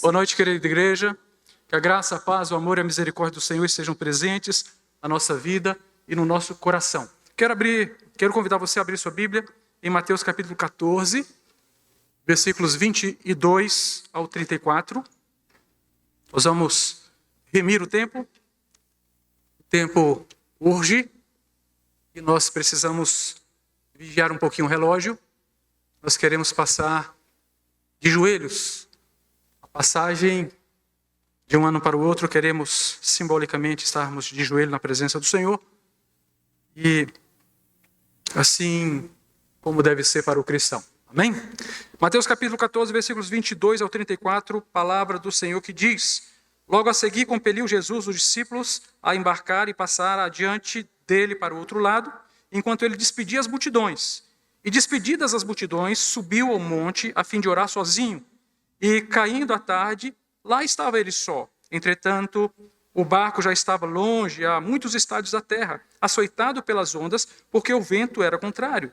Boa noite, querida igreja. Que a graça, a paz, o amor e a misericórdia do Senhor estejam presentes na nossa vida e no nosso coração. Quero convidar você a abrir sua Bíblia em Mateus capítulo 14, versículos 22 ao 34. Nós vamos remir o tempo. O tempo urge e nós precisamos vigiar um pouquinho o relógio. Nós queremos passar de joelhos. A passagem de um ano para o outro, queremos simbolicamente estarmos de joelho na presença do Senhor. E assim como deve ser para o cristão. Amém? Mateus capítulo 14, versículos 22 ao 34, palavra do Senhor que diz: Logo a seguir compeliu Jesus os discípulos a embarcar e passar adiante dele para o outro lado, enquanto ele despedia as multidões. E despedidas as multidões, subiu ao monte a fim de orar sozinho. E caindo a tarde, lá estava ele só. Entretanto, o barco já estava longe, a muitos estádios da terra, açoitado pelas ondas, porque o vento era contrário.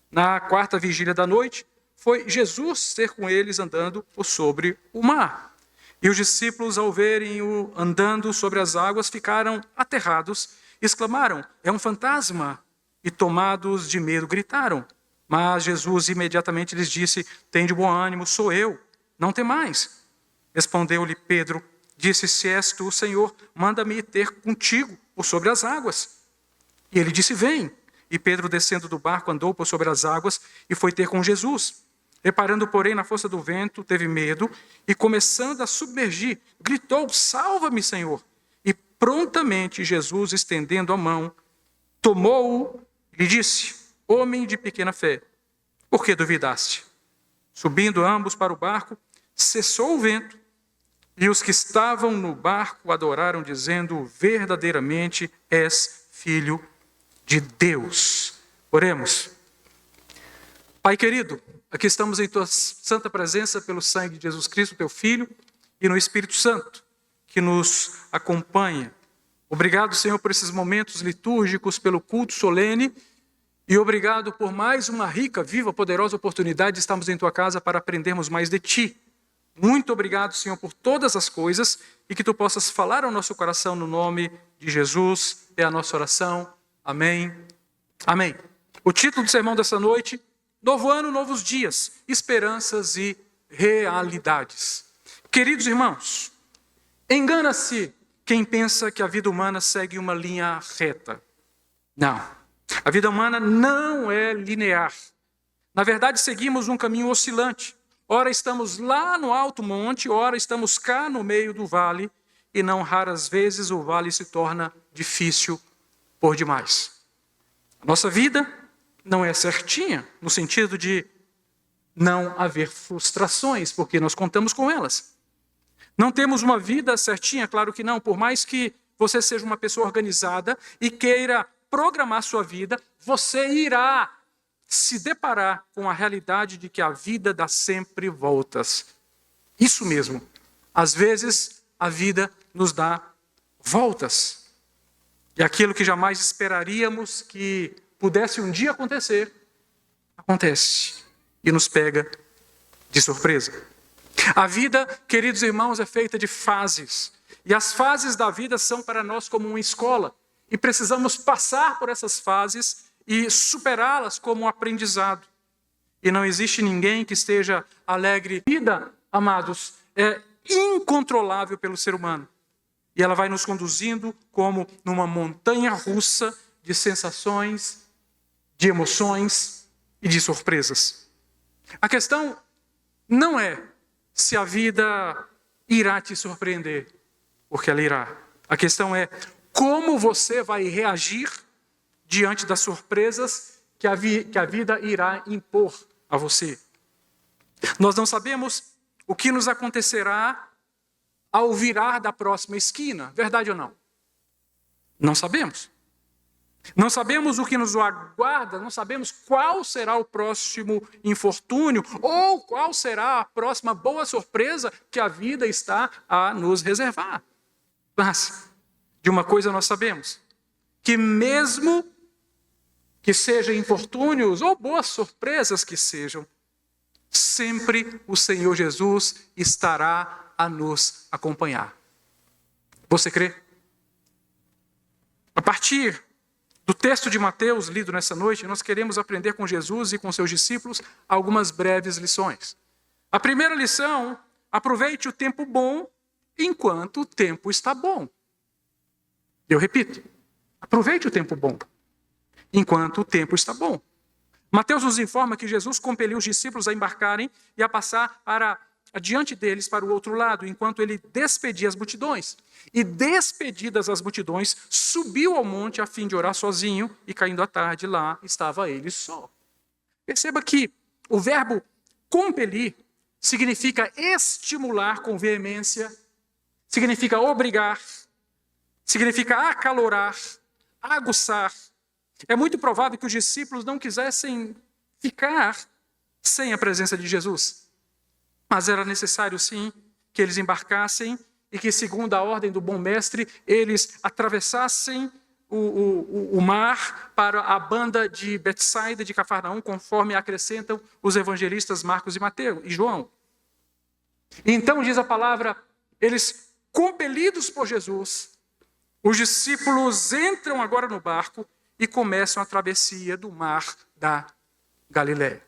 Na quarta vigília da noite, foi Jesus ter com eles andando por sobre o mar. E os discípulos, ao verem-o andando sobre as águas, ficaram aterrados, exclamaram: é um fantasma! E tomados de medo, gritaram. Mas Jesus imediatamente lhes disse: tende bom ânimo, sou eu, não temais. Respondeu-lhe Pedro, disse: se és tu, Senhor, manda-me ir ter contigo por sobre as águas. E ele disse: vem. E Pedro, descendo do barco, andou por sobre as águas e foi ter com Jesus. Reparando, porém, na força do vento, teve medo e, começando a submergir, gritou: salva-me, Senhor. E prontamente Jesus, estendendo a mão, tomou-o e lhe disse: homem de pequena fé, por que duvidaste? Subindo ambos para o barco, cessou o vento, e os que estavam no barco adoraram, dizendo: verdadeiramente és filho de Deus. Oremos. Pai querido, aqui estamos em tua santa presença pelo sangue de Jesus Cristo, teu Filho, e no Espírito Santo, que nos acompanha. Obrigado, Senhor, por esses momentos litúrgicos, pelo culto solene, e obrigado por mais uma rica, viva, poderosa oportunidade de estarmos em tua casa para aprendermos mais de ti. Muito obrigado, Senhor, por todas as coisas e que tu possas falar ao nosso coração no nome de Jesus. É a nossa oração. Amém. Amém. O título do sermão dessa noite: Novo ano, novos dias, esperanças e realidades. Queridos irmãos, engana-se quem pensa que a vida humana segue uma linha reta. Não. A vida humana não é linear. Na verdade, seguimos um caminho oscilante. Ora estamos lá no alto monte, ora estamos cá no meio do vale, e não raras vezes o vale se torna difícil por demais. A nossa vida não é certinha, no sentido de não haver frustrações, porque nós contamos com elas. Não temos uma vida certinha, claro que não, por mais que você seja uma pessoa organizada e queira programar sua vida, você irá se deparar com a realidade de que a vida dá sempre voltas. Isso mesmo. Às vezes, a vida nos dá voltas. E aquilo que jamais esperaríamos que pudesse um dia acontecer, acontece. E nos pega de surpresa. A vida, queridos irmãos, é feita de fases. E as fases da vida são para nós como uma escola. E precisamos passar por essas fases e superá-las como um aprendizado. E não existe ninguém que esteja alegre. A vida, amados, é incontrolável pelo ser humano. E ela vai nos conduzindo como numa montanha russa de sensações, de emoções e de surpresas. A questão não é se a vida irá te surpreender, porque ela irá. A questão é como você vai reagir diante das surpresas que a vida irá impor a você. Nós não sabemos o que nos acontecerá ao virar da próxima esquina, verdade ou não? Não sabemos. Não sabemos o que nos aguarda, não sabemos qual será o próximo infortúnio ou qual será a próxima boa surpresa que a vida está a nos reservar. Mas de uma coisa nós sabemos, que mesmo que sejam infortúnios ou boas surpresas que sejam, sempre o Senhor Jesus estará a nos acompanhar. Você crê? A partir do texto de Mateus, lido nessa noite, nós queremos aprender com Jesus e com seus discípulos algumas breves lições. A primeira lição: aproveite o tempo bom enquanto o tempo está bom. Eu repito, aproveite o tempo bom enquanto o tempo está bom. Mateus nos informa que Jesus compeliu os discípulos a embarcarem e a passar adiante deles para o outro lado, enquanto ele despedia as multidões. E despedidas as multidões, subiu ao monte a fim de orar sozinho, e caindo a tarde, lá estava ele só. Perceba que o verbo compelir significa estimular com veemência, significa obrigar, significa acalorar, aguçar. É muito provável que os discípulos não quisessem ficar sem a presença de Jesus. Mas era necessário, sim, que eles embarcassem e que, segundo a ordem do bom mestre, eles atravessassem o mar para a banda de Betsaida, de Cafarnaum, conforme acrescentam os evangelistas Marcos e Mateus e João. Então, diz a palavra, eles, compelidos por Jesus, os discípulos entram agora no barco e começam a travessia do mar da Galileia.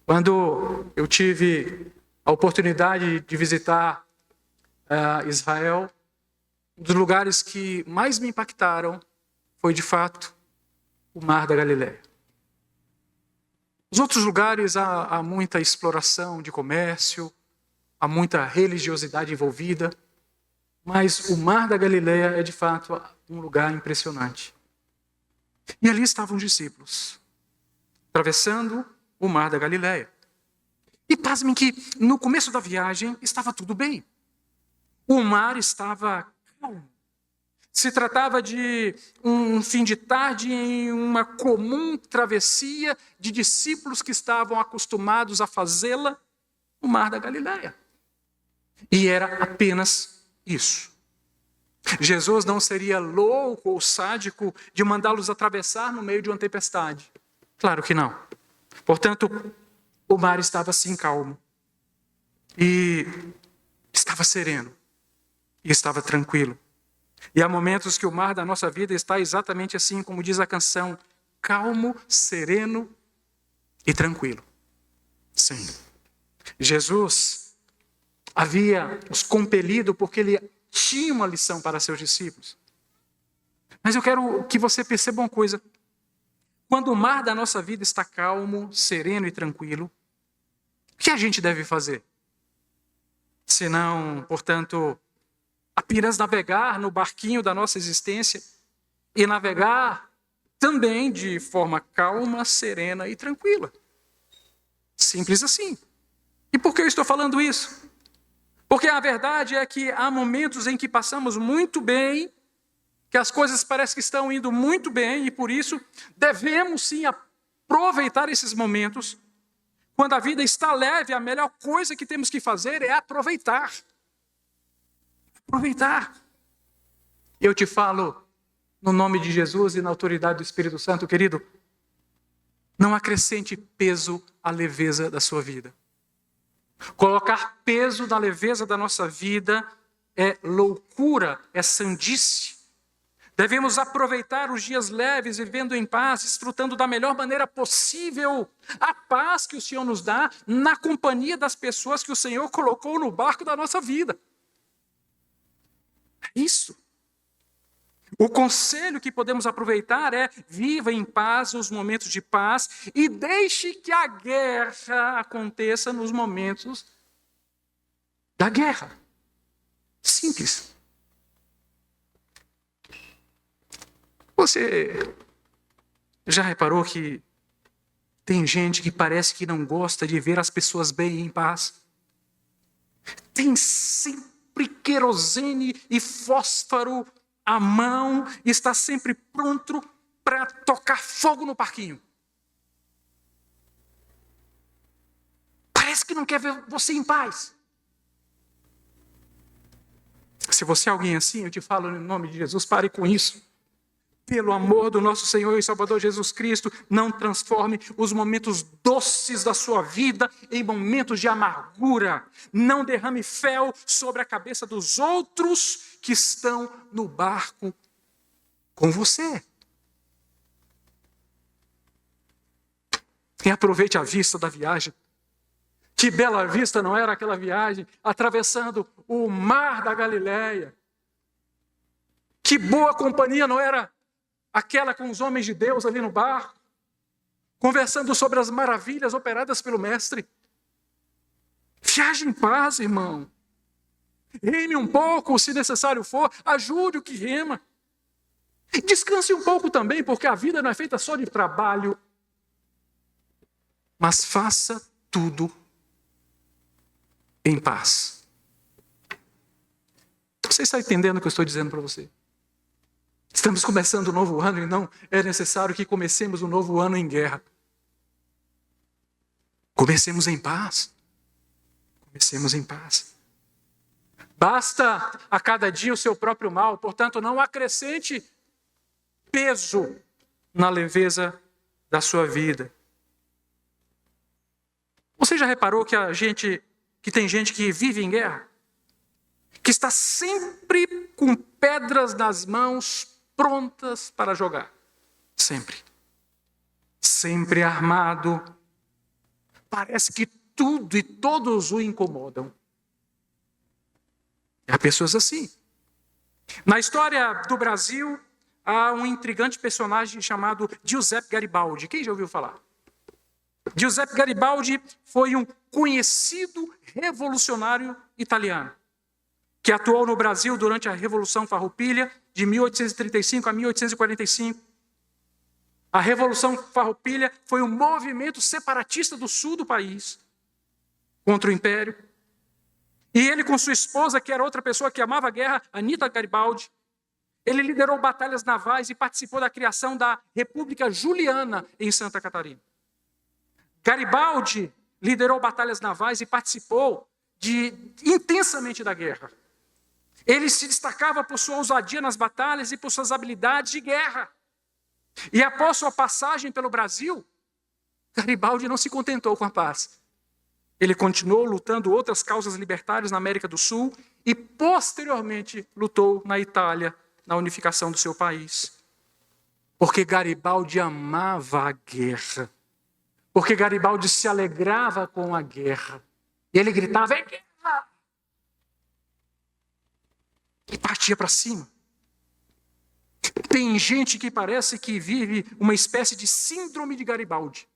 Quando eu tive a oportunidade de visitar Israel, um dos lugares que mais me impactaram foi, de fato, o mar da Galileia. Nos outros lugares há muita exploração de comércio, há muita religiosidade envolvida, mas o mar da Galileia é, de fato, um lugar impressionante. E ali estavam os discípulos, atravessando o mar da Galileia. E pasmem que no começo da viagem estava tudo bem. O mar estava calmo. Se tratava de um fim de tarde em uma comum travessia de discípulos que estavam acostumados a fazê-la no mar da Galileia. E era apenas isso. Jesus não seria louco ou sádico de mandá-los atravessar no meio de uma tempestade. Claro que não. Portanto, o mar estava assim calmo. E estava sereno. E estava tranquilo. E há momentos que o mar da nossa vida está exatamente assim, como diz a canção, calmo, sereno e tranquilo. Sim. Jesus havia os compelido porque ele tinha uma lição para seus discípulos. Mas eu quero que você perceba uma coisa. Quando o mar da nossa vida está calmo, sereno e tranquilo, o que a gente deve fazer? Se não, portanto, apenas navegar no barquinho da nossa existência e navegar também de forma calma, serena e tranquila. Simples assim. E por que eu estou falando isso? Porque a verdade é que há momentos em que passamos muito bem, que as coisas parecem que estão indo muito bem, e por isso devemos sim aproveitar esses momentos. Quando a vida está leve, a melhor coisa que temos que fazer é aproveitar. Aproveitar. Eu te falo no nome de Jesus e na autoridade do Espírito Santo, querido, não acrescente peso à leveza da sua vida. Colocar peso na leveza da nossa vida é loucura, é sandice. Devemos aproveitar os dias leves, vivendo em paz, desfrutando da melhor maneira possível a paz que o Senhor nos dá na companhia das pessoas que o Senhor colocou no barco da nossa vida. É isso. O conselho que podemos aproveitar é: viva em paz nos momentos de paz e deixe que a guerra aconteça nos momentos da guerra. Simples. Você já reparou que tem gente que parece que não gosta de ver as pessoas bem em paz? Tem sempre querosene e fósforo à mão e está sempre pronto para tocar fogo no parquinho. Parece que não quer ver você em paz. Se você é alguém assim, eu te falo em nome de Jesus, pare com isso. pelo amor do nosso Senhor e Salvador Jesus Cristo, não transforme os momentos doces da sua vida em momentos de amargura. Não derrame fel sobre a cabeça dos outros que estão no barco com você. E aproveite a vista da viagem. Que bela vista não era aquela viagem, atravessando o mar da Galileia. Que boa companhia não era aquela com os homens de Deus ali no barco, conversando sobre as maravilhas operadas pelo Mestre. Viaje em paz, irmão. Reme um pouco, se necessário for, ajude o que rema. Descanse um pouco também, porque a vida não é feita só de trabalho. Mas faça tudo em paz. Você está entendendo o que eu estou dizendo para você? Estamos começando um novo ano e não é necessário que comecemos um novo ano em guerra. Comecemos em paz. Comecemos em paz. Basta a cada dia o seu próprio mal, portanto, não acrescente peso na leveza da sua vida. Você já reparou que tem gente que vive em guerra? Que está sempre com pedras nas mãos, prontas para jogar. Sempre. Sempre armado. Parece que tudo e todos o incomodam. Há pessoas assim. Na história do Brasil, há um intrigante personagem chamado Giuseppe Garibaldi. Quem já ouviu falar? Giuseppe Garibaldi foi um conhecido revolucionário italiano, que atuou no Brasil durante a Revolução Farroupilha, de 1835 a 1845. A Revolução Farroupilha foi um movimento separatista do sul do país, contra o Império. E ele, com sua esposa, que era outra pessoa que amava a guerra, Anita Garibaldi, ele liderou batalhas navais e participou da criação da República Juliana em Santa Catarina. Garibaldi liderou batalhas navais e participou intensamente da guerra. Ele se destacava por sua ousadia nas batalhas e por suas habilidades de guerra. E após sua passagem pelo Brasil, Garibaldi não se contentou com a paz. Ele continuou lutando outras causas libertárias na América do Sul e, posteriormente, lutou na Itália, na unificação do seu país. Porque Garibaldi amava a guerra. Porque Garibaldi se alegrava com a guerra. E ele gritava, é guerra! E partia para cima. Tem gente que parece que vive uma espécie de síndrome de Garibaldi.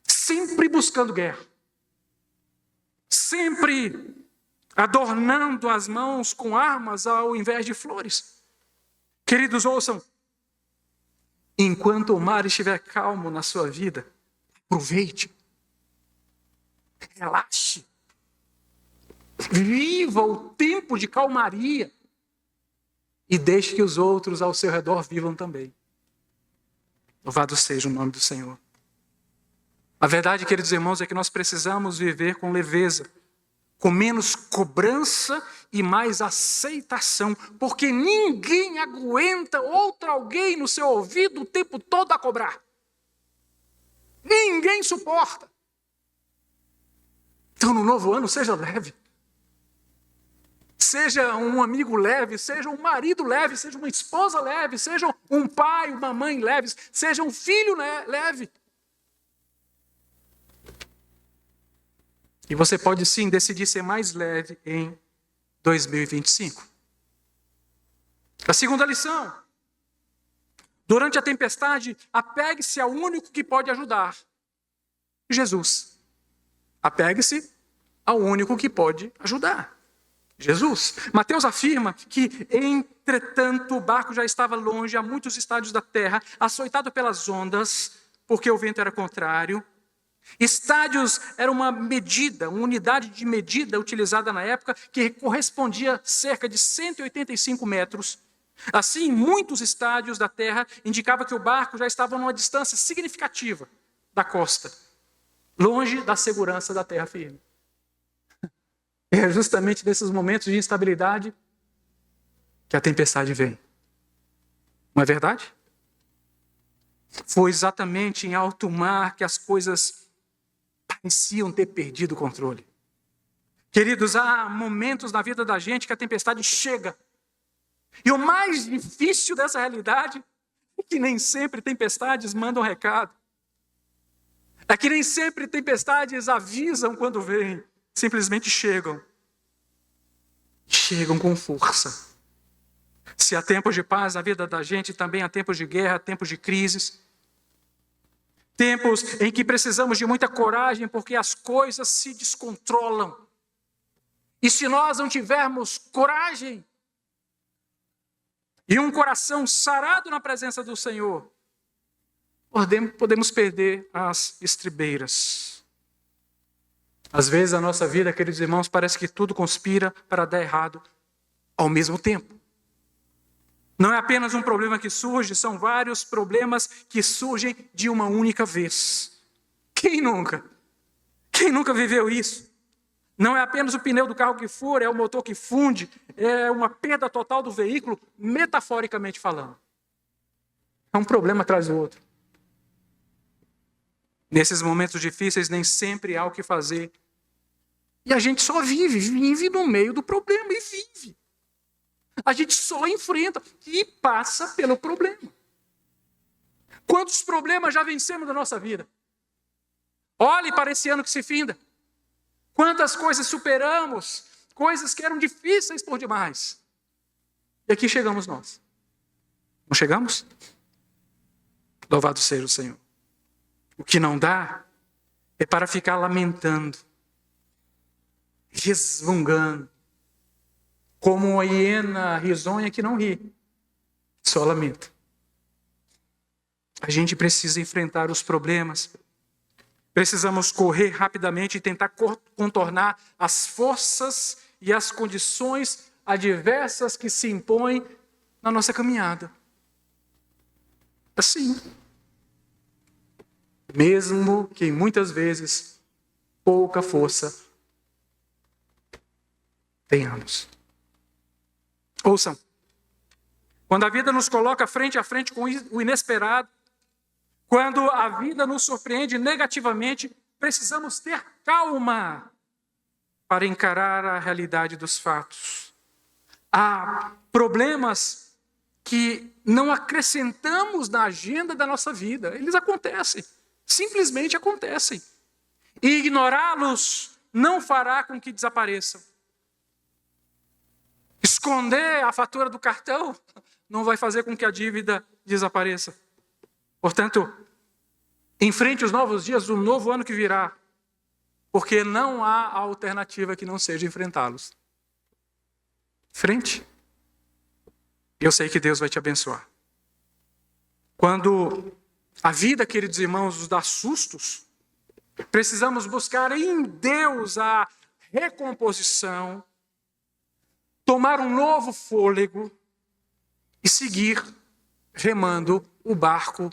Sempre buscando guerra. Sempre adornando as mãos com armas ao invés de flores. Queridos, ouçam. Enquanto o mar estiver calmo na sua vida, aproveite. Relaxe. Viva o tempo de calmaria. E deixe que os outros ao seu redor vivam também. Louvado seja o nome do Senhor. A verdade, queridos irmãos, é que nós precisamos viver com leveza, com menos cobrança e mais aceitação, porque ninguém aguenta alguém no seu ouvido o tempo todo a cobrar. Ninguém suporta. Então, no novo ano, seja leve. Seja um amigo leve, seja um marido leve, seja uma esposa leve, seja um pai, uma mãe leves, seja um filho leve. E você pode sim decidir ser mais leve em 2025. A segunda lição. Durante a tempestade, apegue-se ao único que pode ajudar. Jesus. Apegue-se ao único que pode ajudar. Jesus. Mateus afirma que, entretanto, o barco já estava longe, a muitos estádios da terra, açoitado pelas ondas, porque o vento era contrário. Estádios era uma medida, uma unidade de medida utilizada na época que correspondia a cerca de 185 metros. Assim, muitos estádios da terra indicavam que o barco já estava numa distância significativa da costa, longe da segurança da terra firme. É justamente nesses momentos de instabilidade que a tempestade vem. Não é verdade? Foi exatamente em alto mar que as coisas pareciam ter perdido o controle. Queridos, há momentos na vida da gente que a tempestade chega. E o mais difícil dessa realidade é que nem sempre tempestades mandam recado. É que nem sempre tempestades avisam quando vêm. Simplesmente chegam. Chegam com força. Se há tempos de paz na vida da gente, também há tempos de guerra, tempos de crises. Tempos em que precisamos de muita coragem porque as coisas se descontrolam. E se nós não tivermos coragem e um coração sarado na presença do Senhor, podemos perder as estribeiras. Às vezes a nossa vida, queridos irmãos, parece que tudo conspira para dar errado ao mesmo tempo. Não é apenas um problema que surge, são vários problemas que surgem de uma única vez. Quem nunca? Quem nunca viveu isso? Não é apenas o pneu do carro que fura, é o motor que funde, é uma perda total do veículo, metaforicamente falando. É um problema atrás do outro. Nesses momentos difíceis, nem sempre há o que fazer. E a gente só vive no meio do problema e vive. A gente só enfrenta e passa pelo problema. Quantos problemas já vencemos na nossa vida? Olhe para esse ano que se finda. Quantas coisas superamos, coisas que eram difíceis por demais. E aqui chegamos nós. Não chegamos? Louvado seja o Senhor. O que não dá é para ficar lamentando, resmungando, como uma hiena risonha que não ri, só lamenta. A gente precisa enfrentar os problemas. Precisamos correr rapidamente e tentar contornar as forças e as condições adversas que se impõem na nossa caminhada. Assim. Mesmo que muitas vezes pouca força tenhamos. Ouçam. Quando a vida nos coloca frente a frente com o inesperado, quando a vida nos surpreende negativamente, precisamos ter calma para encarar a realidade dos fatos. Há problemas que não acrescentamos na agenda da nossa vida. Eles acontecem, simplesmente acontecem. E ignorá-los não fará com que desapareçam. Esconder a fatura do cartão não vai fazer com que a dívida desapareça. Portanto, enfrente os novos dias do novo ano que virá, porque não há alternativa que não seja enfrentá-los. Frente. Eu sei que Deus vai te abençoar. Quando a vida, queridos irmãos, nos dá sustos, precisamos buscar em Deus a recomposição, tomar um novo fôlego e seguir remando o barco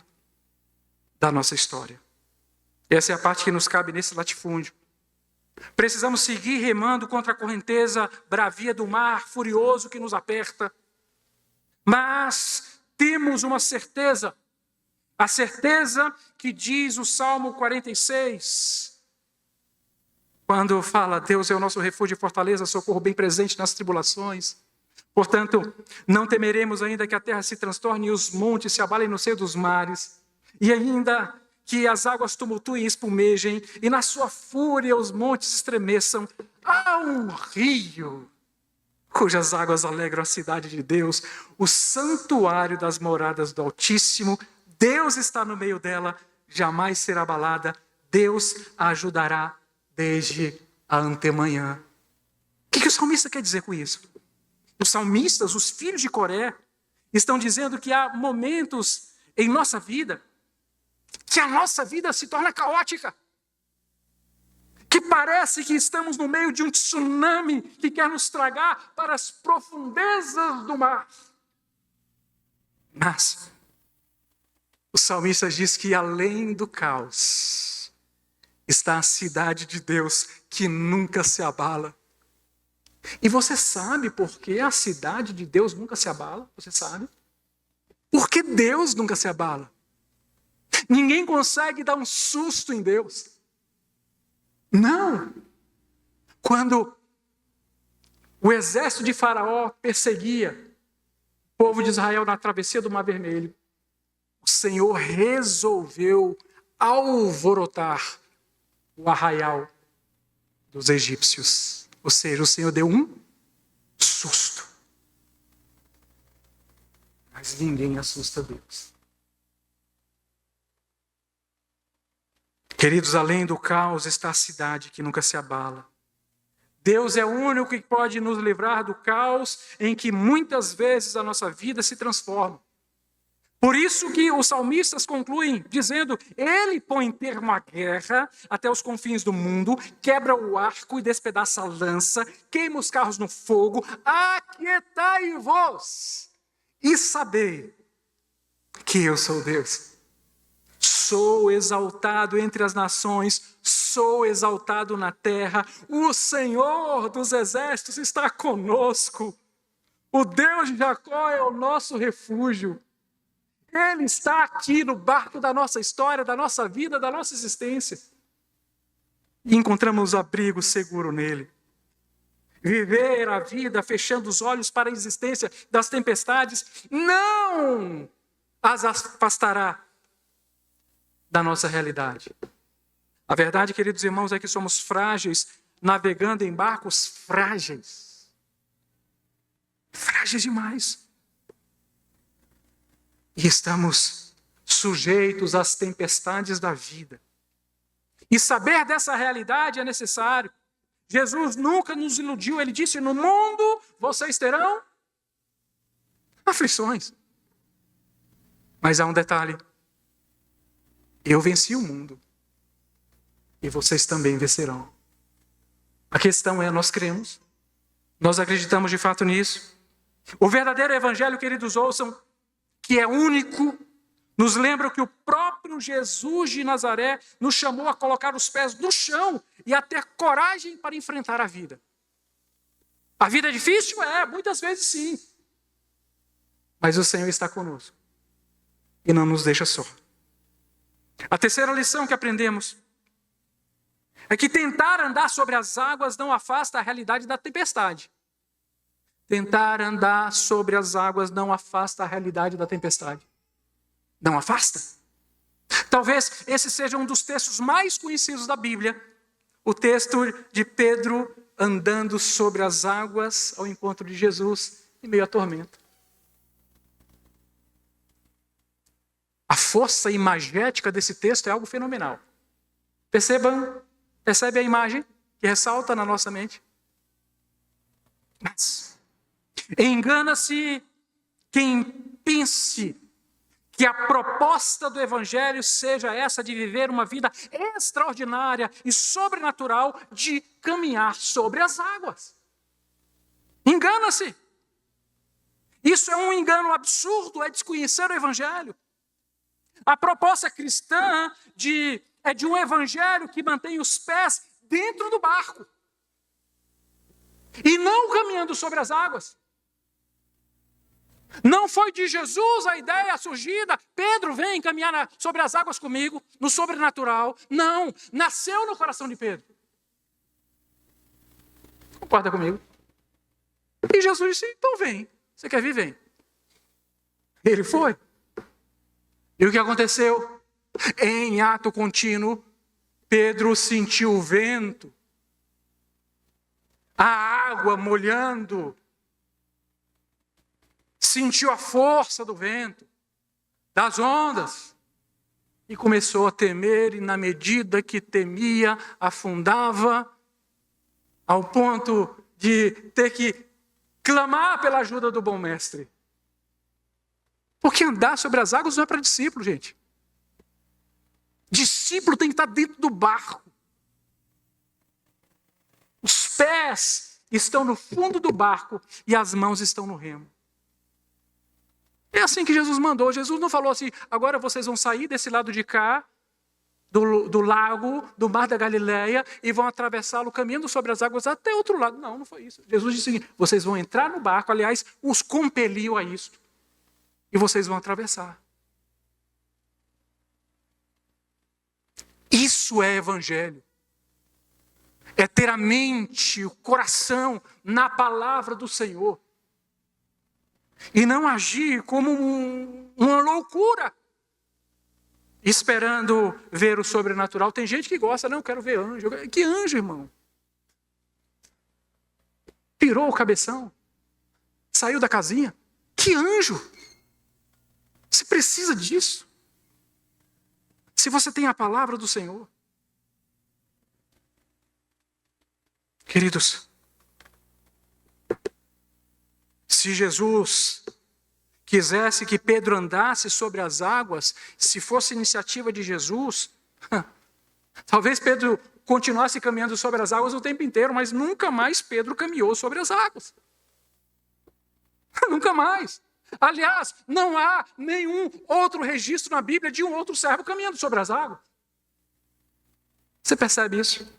da nossa história. Essa é a parte que nos cabe nesse latifúndio. Precisamos seguir remando contra a correnteza bravia do mar furioso que nos aperta. Mas temos uma certeza, a certeza que diz o Salmo 46, quando fala: Deus é o nosso refúgio e fortaleza, socorro bem presente nas tribulações. Portanto, não temeremos ainda que a terra se transtorne e os montes se abalem no seio dos mares, e ainda que as águas tumultuem e espumejem, e na sua fúria os montes estremeçam. Há um rio cujas águas alegram a cidade de Deus, o santuário das moradas do Altíssimo. Deus está no meio dela, jamais será abalada. Deus a ajudará desde a antemanhã. O que o salmista quer dizer com isso? Os salmistas, os filhos de Coré, estão dizendo que há momentos em nossa vida que a nossa vida se torna caótica, que parece que estamos no meio de um tsunami que quer nos tragar para as profundezas do mar. Mas o salmista diz que além do caos está a cidade de Deus que nunca se abala. E você sabe por que a cidade de Deus nunca se abala? Você sabe? Porque Deus nunca se abala. Ninguém consegue dar um susto em Deus. Não. Quando o exército de Faraó perseguia o povo de Israel na travessia do Mar Vermelho, o Senhor resolveu alvorotar o arraial dos egípcios. Ou seja, o Senhor deu um susto. Mas ninguém assusta Deus. Queridos, além do caos está a cidade que nunca se abala. Deus é o único que pode nos livrar do caos em que muitas vezes a nossa vida se transforma. Por isso que os salmistas concluem dizendo: Ele põe termo à guerra até os confins do mundo, quebra o arco e despedaça a lança, queima os carros no fogo. Aquietai-vos e sabei que eu sou Deus. Sou exaltado entre as nações, sou exaltado na terra. O Senhor dos exércitos está conosco. O Deus de Jacó é o nosso refúgio. Ele está aqui no barco da nossa história, da nossa vida, da nossa existência. E encontramos abrigo seguro nele. Viver a vida fechando os olhos para a existência das tempestades não as afastará da nossa realidade. A verdade, queridos irmãos, é que somos frágeis, navegando em barcos frágeis. Frágeis demais. E estamos sujeitos às tempestades da vida. E saber dessa realidade é necessário. Jesus nunca nos iludiu. Ele disse: no mundo vocês terão aflições. Mas há um detalhe. Eu venci o mundo. E vocês também vencerão. A questão é, nós cremos? Nós acreditamos de fato nisso? O verdadeiro evangelho, queridos, ouçam, que é único, nos lembra que o próprio Jesus de Nazaré nos chamou a colocar os pés no chão e a ter coragem para enfrentar a vida. A vida é difícil? É, muitas vezes sim. Mas o Senhor está conosco e não nos deixa só. A terceira lição que aprendemos é que tentar andar sobre as águas não afasta a realidade da tempestade. Tentar andar sobre as águas não afasta a realidade da tempestade. Não afasta. Talvez esse seja um dos textos mais conhecidos da Bíblia. O texto de Pedro andando sobre as águas ao encontro de Jesus em meio à tormenta. A força imagética desse texto é algo fenomenal. Percebe a imagem que ressalta na nossa mente? Mas engana-se quem pense que a proposta do Evangelho seja essa de viver uma vida extraordinária e sobrenatural de caminhar sobre as águas. Engana-se. Isso é um engano absurdo, é desconhecer o Evangelho. A proposta cristã é de um Evangelho que mantém os pés dentro do barco e não caminhando sobre as águas. Não foi de Jesus a ideia surgida: Pedro, vem caminhar sobre as águas comigo, no sobrenatural. Não, nasceu no coração de Pedro. Concorda comigo? E Jesus disse: então vem, você quer vir, vem. Ele foi. E o que aconteceu? Em ato contínuo, Pedro sentiu o vento, a água molhando, sentiu a força do vento, das ondas, e começou a temer, e na medida que temia, afundava, ao ponto de ter que clamar pela ajuda do bom mestre. Porque andar sobre as águas não é para discípulo, gente. Discípulo tem que estar dentro do barco. Os pés estão no fundo do barco e as mãos estão no remo. É assim que Jesus mandou. Jesus não falou assim: agora vocês vão sair desse lado de cá, do lago, do mar da Galileia, e vão atravessá-lo caminhando sobre as águas até outro lado. Não, não foi isso. Jesus disse o seguinte: vocês vão entrar no barco. Aliás, os compeliu a isso. e vocês vão atravessar. Isso é evangelho. É ter a mente, o coração na palavra do Senhor. E não agir como uma loucura, esperando ver o sobrenatural. Tem gente que gosta, não, eu quero ver anjo. Que anjo, irmão? Pirou o cabeção? Saiu da casinha? Que anjo? Você precisa disso. Se você tem a palavra do Senhor. Queridos, se Jesus quisesse que Pedro andasse sobre as águas, se fosse iniciativa de Jesus, talvez Pedro continuasse caminhando sobre as águas o tempo inteiro, mas nunca mais Pedro caminhou sobre as águas. Nunca mais. Aliás, não há nenhum outro registro na Bíblia de um outro servo caminhando sobre as águas. Você percebe isso?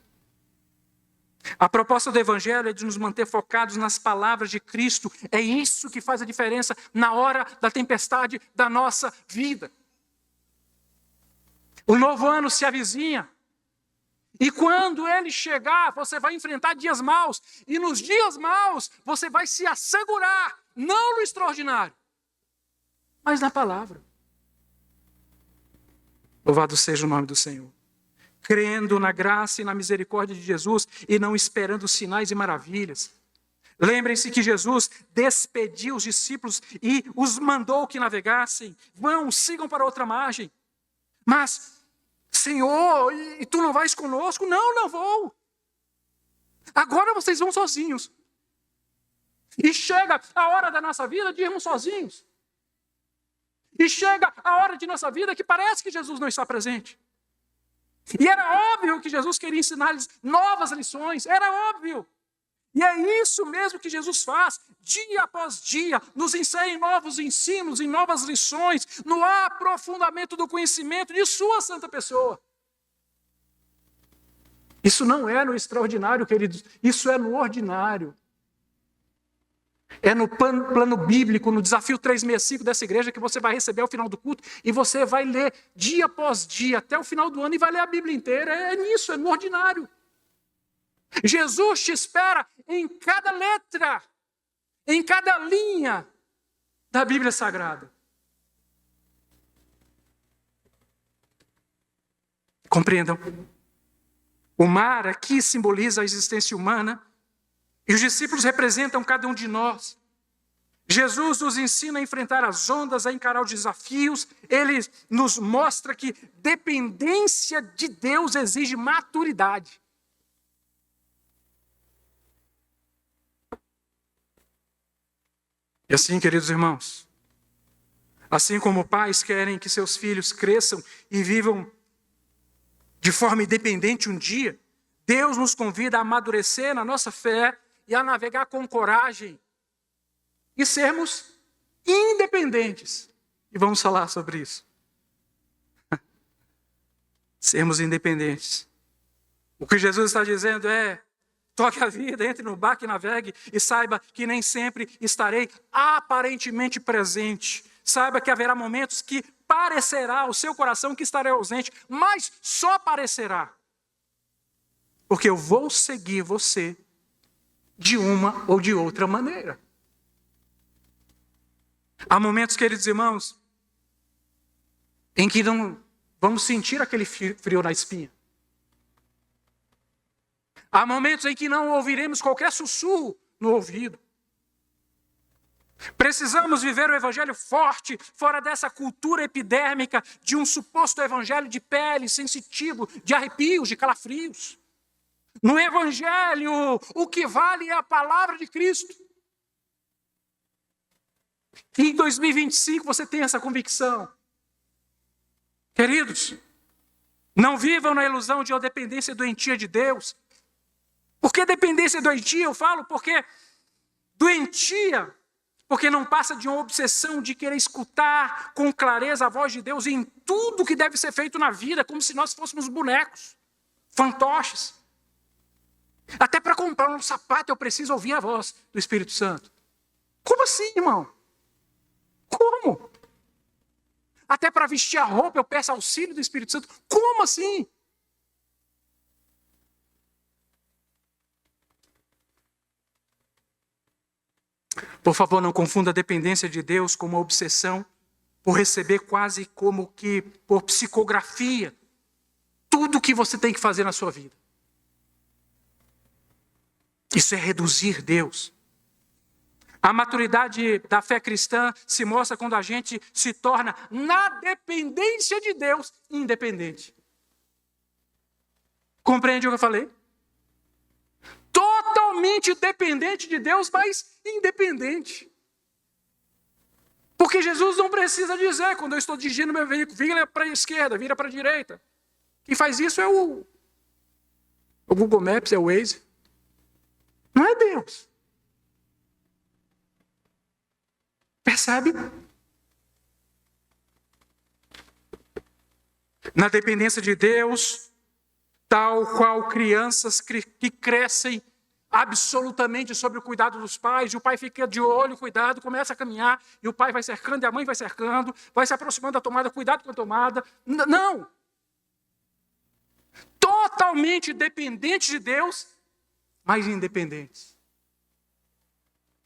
A proposta do Evangelho é de nos manter focados nas palavras de Cristo. É isso que faz a diferença na hora da tempestade da nossa vida. O novo ano se avizinha. E quando ele chegar, você vai enfrentar dias maus. E nos dias maus, você vai se assegurar, não no extraordinário, mas na palavra. Louvado seja o nome do Senhor. Crendo na graça e na misericórdia de Jesus e não esperando sinais e maravilhas. Lembrem-se que Jesus despediu os discípulos e os mandou que navegassem. Vão, sigam para outra margem. Mas, Senhor, e tu não vais conosco? Não, não vou. Agora vocês vão sozinhos. E chega a hora da nossa vida de irmos sozinhos. E chega a hora de nossa vida que parece que Jesus não está presente. E era óbvio que Jesus queria ensinar-lhes novas lições, era óbvio. E é isso mesmo que Jesus faz, dia após dia, nos ensina em novos ensinos, em novas lições, no aprofundamento do conhecimento de sua santa pessoa. Isso não é no extraordinário, queridos, isso é no ordinário. É no plano bíblico, no desafio 365 dessa igreja que você vai receber ao final do culto e você vai ler dia após dia, até o final do ano e vai ler a Bíblia inteira. É nisso, é no ordinário. Jesus te espera em cada letra, em cada linha da Bíblia Sagrada. Compreendam? O mar aqui simboliza a existência humana. E os discípulos representam cada um de nós. Jesus nos ensina a enfrentar as ondas, a encarar os desafios. Ele nos mostra que dependência de Deus exige maturidade. E assim, queridos irmãos, assim como pais querem que seus filhos cresçam e vivam de forma independente um dia, Deus nos convida a amadurecer na nossa fé e a navegar com coragem e sermos independentes. E vamos falar sobre isso. Sermos independentes. O que Jesus está dizendo é: toque a vida, entre no barco e navegue e saiba que nem sempre estarei aparentemente presente. Saiba que haverá momentos que parecerá ao seu coração que estarei ausente, mas só parecerá. Porque eu vou seguir você de uma ou de outra maneira. Há momentos, queridos irmãos, em que não vamos sentir aquele frio na espinha. Há momentos em que não ouviremos qualquer sussurro no ouvido. Precisamos viver o evangelho forte, fora dessa cultura epidérmica de um suposto evangelho de pele, sensitivo, de arrepios, de calafrios. No evangelho, o que vale é a palavra de Cristo. E em 2025 você tem essa convicção. Queridos, não vivam na ilusão de uma dependência doentia de Deus. Por que dependência doentia? Eu falo porque doentia, porque não passa de uma obsessão de querer escutar com clareza a voz de Deus em tudo que deve ser feito na vida, como se nós fôssemos bonecos, fantoches. Até para comprar um sapato eu preciso ouvir a voz do Espírito Santo. Como assim, irmão? Como? até para vestir a roupa eu peço auxílio do Espírito Santo. Como assim? Por favor, não confunda a dependência de Deus com uma obsessão por receber quase como que por psicografia tudo o que você tem que fazer na sua vida. Isso é reduzir Deus. A maturidade da fé cristã se mostra quando a gente se torna, na dependência de Deus, independente. Compreende o que eu falei? Totalmente dependente de Deus, mas independente. Porque Jesus não precisa dizer, quando eu estou dirigindo meu veículo, vira para a esquerda, vira para a direita. Quem faz isso é o Google Maps, é o Waze. Não é Deus. Percebe? Na dependência de Deus, tal qual crianças que crescem absolutamente sob o cuidado dos pais, e o pai fica de olho, cuidado, começa a caminhar, e o pai vai cercando, e a mãe vai cercando, vai se aproximando da tomada, cuidado com a tomada. Não! Totalmente dependentes de Deus, mas independentes.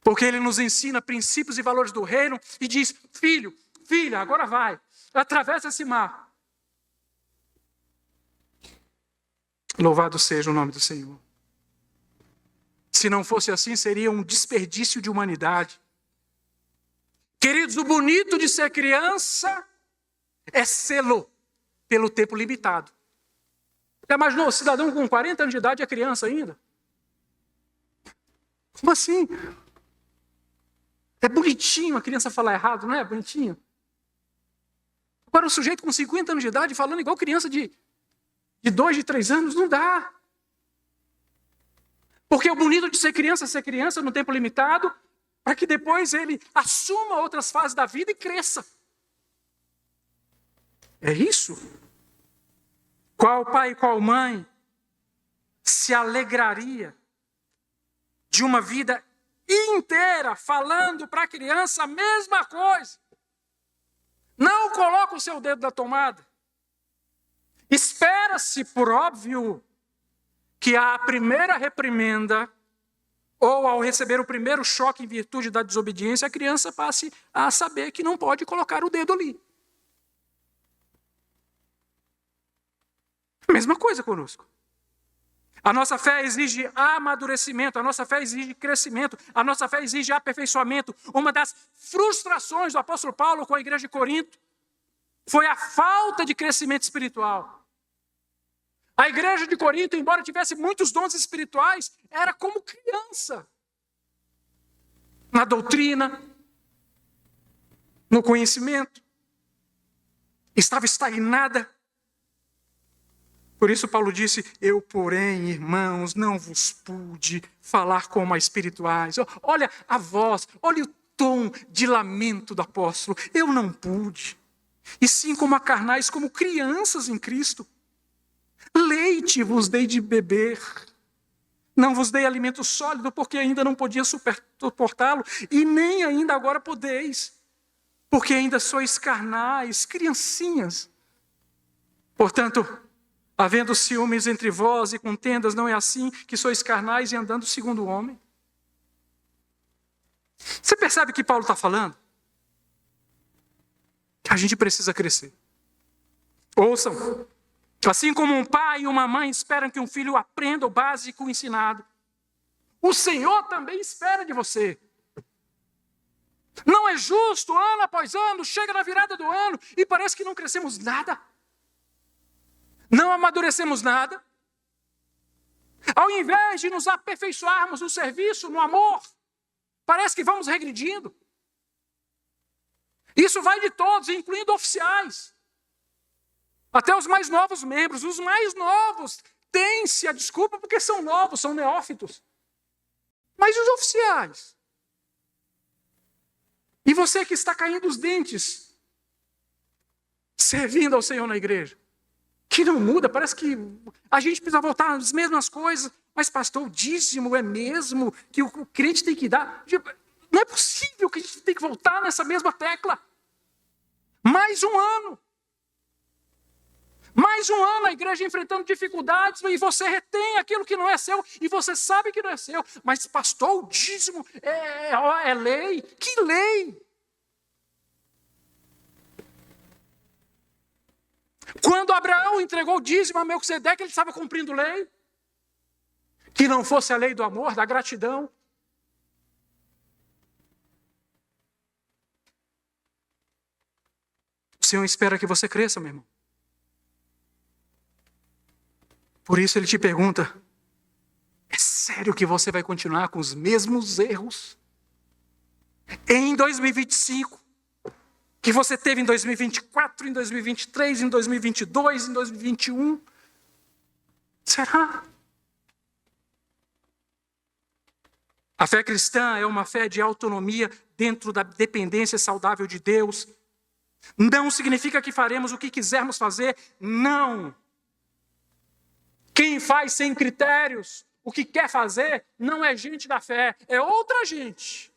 Porque Ele nos ensina princípios e valores do reino e diz, filho, filha, agora vai, atravessa esse mar. Louvado seja o nome do Senhor. Se não fosse assim, seria um desperdício de humanidade. Queridos, o bonito de ser criança é sê-lo pelo tempo limitado. Já imaginou, o cidadão com 40 anos de idade é criança ainda? Como assim? É bonitinho a criança falar errado, não é? Bonitinho. Agora o sujeito com 50 anos de idade falando igual criança de 2, de 3 anos, não dá. Porque o bonito de ser criança no tempo limitado, para que depois ele assuma outras fases da vida e cresça. É isso? Qual pai e qual mãe se alegraria de uma vida inteira falando para a criança a mesma coisa? Não coloca o seu dedo na tomada. Espera-se, por óbvio, que a primeira reprimenda, ou ao receber o primeiro choque em virtude da desobediência, a criança passe a saber que não pode colocar o dedo ali. A mesma coisa conosco. A nossa fé exige amadurecimento, a nossa fé exige crescimento, a nossa fé exige aperfeiçoamento. Uma das frustrações do apóstolo Paulo com a igreja de Corinto foi a falta de crescimento espiritual. A igreja de Corinto, embora tivesse muitos dons espirituais, era como criança. Na doutrina, no conhecimento, estava estagnada. Por isso Paulo disse, eu, porém, irmãos, não vos pude falar como a espirituais. Olha a voz, olha o tom de lamento do apóstolo. Eu não pude. E sim como a carnais, como crianças em Cristo. Leite vos dei de beber. Não vos dei alimento sólido, porque ainda não podia suportá-lo. E nem ainda agora podeis. Porque ainda sois carnais, criancinhas. Portanto, havendo ciúmes entre vós e contendas, não é assim que sois carnais e andando segundo o homem? Você percebe o que Paulo está falando? A gente precisa crescer. Ouçam, assim como um pai e uma mãe esperam que um filho aprenda o básico ensinado, o Senhor também espera de você. Não é justo, ano após ano, chega na virada do ano e parece que não crescemos nada. Não amadurecemos nada. Ao invés de nos aperfeiçoarmos no serviço, no amor, parece que vamos regredindo. Isso vai de todos, incluindo oficiais. Até os mais novos membros. Os mais novos têm-se a desculpa porque são novos, são neófitos. Mas os oficiais? E você que está caindo os dentes, servindo ao Senhor na igreja? Que não muda, parece que a gente precisa voltar às mesmas coisas. Mas pastor, o dízimo é mesmo que o crente tem que dar? Não é possível que a gente tenha que voltar nessa mesma tecla. Mais um ano. Mais um ano a igreja enfrentando dificuldades e você retém aquilo que não é seu e você sabe que não é seu. Mas pastor, o dízimo é lei? Que lei? Quando Abraão entregou o dízimo a Melquisedeque, ele estava cumprindo lei. Que não fosse a lei do amor, da gratidão. O Senhor espera que você cresça, meu irmão. Por isso ele te pergunta, é sério que você vai continuar com os mesmos erros? Em 2025, que você teve em 2024, em 2023, em 2022, em 2021? Será? A fé cristã é uma fé de autonomia dentro da dependência saudável de Deus. Não significa que faremos o que quisermos fazer, não. Quem faz sem critérios, o que quer fazer, não é gente da fé, é outra gente.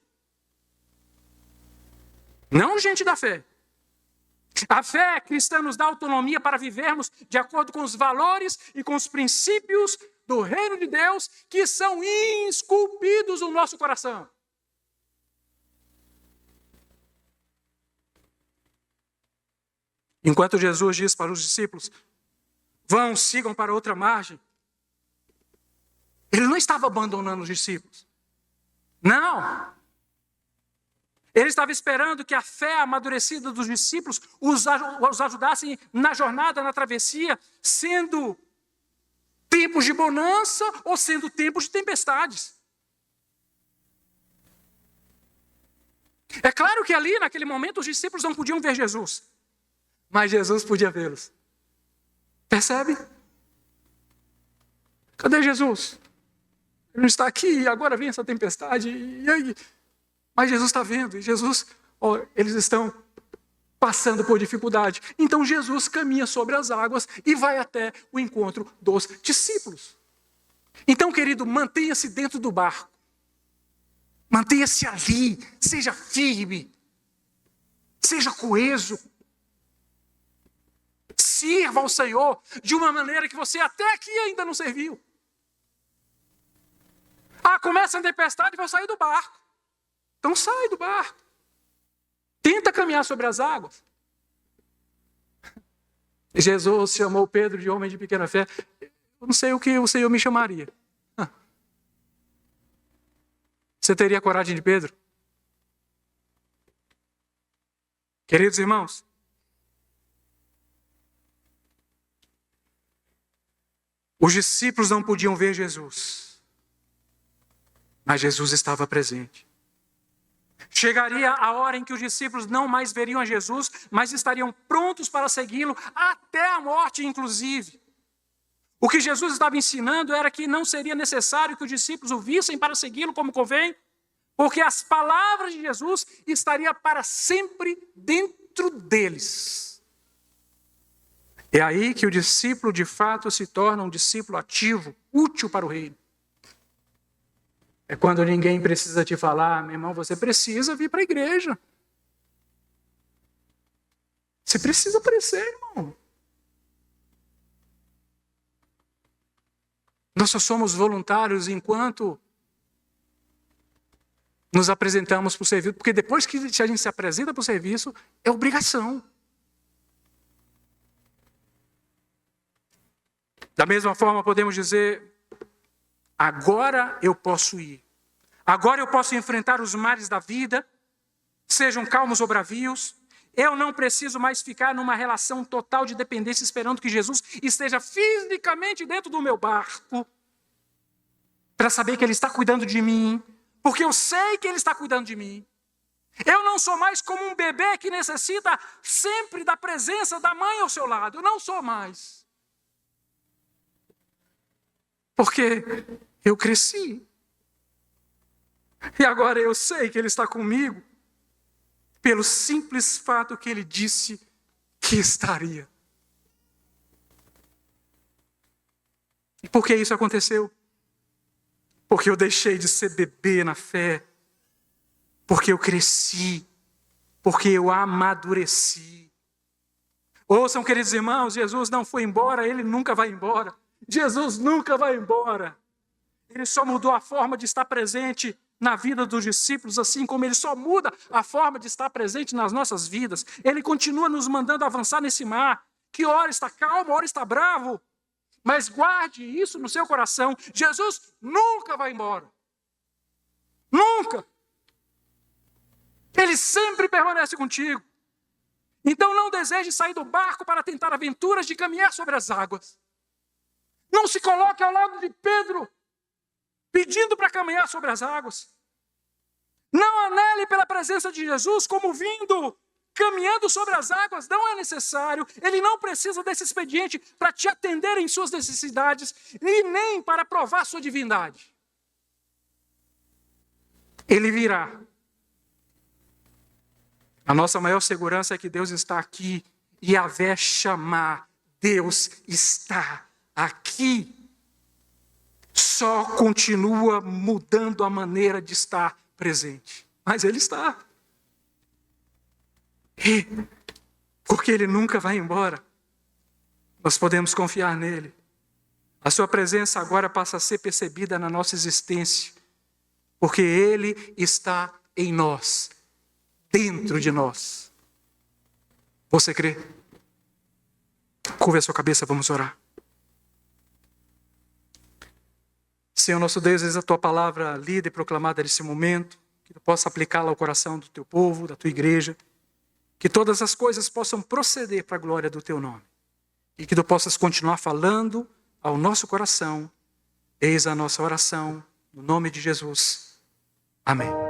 Não gente da fé. A fé cristã nos dá autonomia para vivermos de acordo com os valores e com os princípios do reino de Deus que são esculpidos no nosso coração. Enquanto Jesus diz para os discípulos, vão, sigam para outra margem. Ele não estava abandonando os discípulos. Não. Ele estava esperando que a fé amadurecida dos discípulos os ajudasse na jornada, na travessia, sendo tempos de bonança ou sendo tempos de tempestades. É claro que ali, naquele momento, os discípulos não podiam ver Jesus. Mas Jesus podia vê-los. Percebe? Cadê Jesus? Ele não está aqui e agora vem essa tempestade. E aí? Mas Jesus está vendo. E Jesus, eles estão passando por dificuldade. Então Jesus caminha sobre as águas e vai até o encontro dos discípulos. Então, querido, mantenha-se dentro do barco. Mantenha-se ali. Seja firme. Seja coeso. Sirva ao Senhor de uma maneira que você até aqui ainda não serviu. Começa a tempestade e vou sair do barco. Então sai do barco. Tenta caminhar sobre as águas. Jesus chamou Pedro de homem de pequena fé. Eu não sei o que o Senhor me chamaria. Você teria a coragem de Pedro? Queridos irmãos, os discípulos não podiam ver Jesus, mas Jesus estava presente. Chegaria a hora em que os discípulos não mais veriam a Jesus, mas estariam prontos para segui-lo até a morte, inclusive. O que Jesus estava ensinando era que não seria necessário que os discípulos o vissem para segui-lo como convém, porque as palavras de Jesus estariam para sempre dentro deles. É aí que o discípulo de fato se torna um discípulo ativo, útil para o reino. É quando ninguém precisa te falar, meu irmão, você precisa vir para a igreja. Você precisa aparecer, irmão. Nós só somos voluntários enquanto nos apresentamos para o serviço, porque depois que a gente se apresenta para o serviço, é obrigação. Da mesma forma, podemos dizer, agora eu posso ir. Agora eu posso enfrentar os mares da vida, sejam calmos ou bravios. Eu não preciso mais ficar numa relação total de dependência esperando que Jesus esteja fisicamente dentro do meu barco para saber que Ele está cuidando de mim, porque eu sei que Ele está cuidando de mim. Eu não sou mais como um bebê que necessita sempre da presença da mãe ao seu lado. Eu não sou mais. Porque eu cresci. E agora eu sei que Ele está comigo pelo simples fato que Ele disse que estaria. E por que isso aconteceu? Porque eu deixei de ser bebê na fé. Porque eu cresci. Porque eu amadureci. Ouçam, queridos irmãos, Jesus não foi embora, Ele nunca vai embora. Jesus nunca vai embora. Ele só mudou a forma de estar presente na vida dos discípulos, assim como Ele só muda a forma de estar presente nas nossas vidas. Ele continua nos mandando avançar nesse mar, que ora está calmo, ora está bravo. Mas guarde isso no seu coração. Jesus nunca vai embora. Nunca. Ele sempre permanece contigo. Então não deseje sair do barco para tentar aventuras de caminhar sobre as águas. Não se coloque ao lado de Pedro, pedindo para caminhar sobre as águas. Não anele pela presença de Jesus como vindo, caminhando sobre as águas. Não é necessário. Ele não precisa desse expediente para te atender em suas necessidades e nem para provar sua divindade. Ele virá. A nossa maior segurança é que Deus está aqui. Yahvé chamar. Deus está aqui. Só continua mudando a maneira de estar presente. Mas Ele está. E, porque Ele nunca vai embora, nós podemos confiar nele. A sua presença agora passa a ser percebida na nossa existência. Porque Ele está em nós. Dentro de nós. Você crê? Curva a sua cabeça, vamos orar. Senhor nosso Deus, eis a Tua palavra lida e proclamada nesse momento, que Tu possa aplicá-la ao coração do Teu povo, da Tua igreja, que todas as coisas possam proceder para a glória do Teu nome, e que Tu possas continuar falando ao nosso coração. Eis a nossa oração, no nome de Jesus. Amém.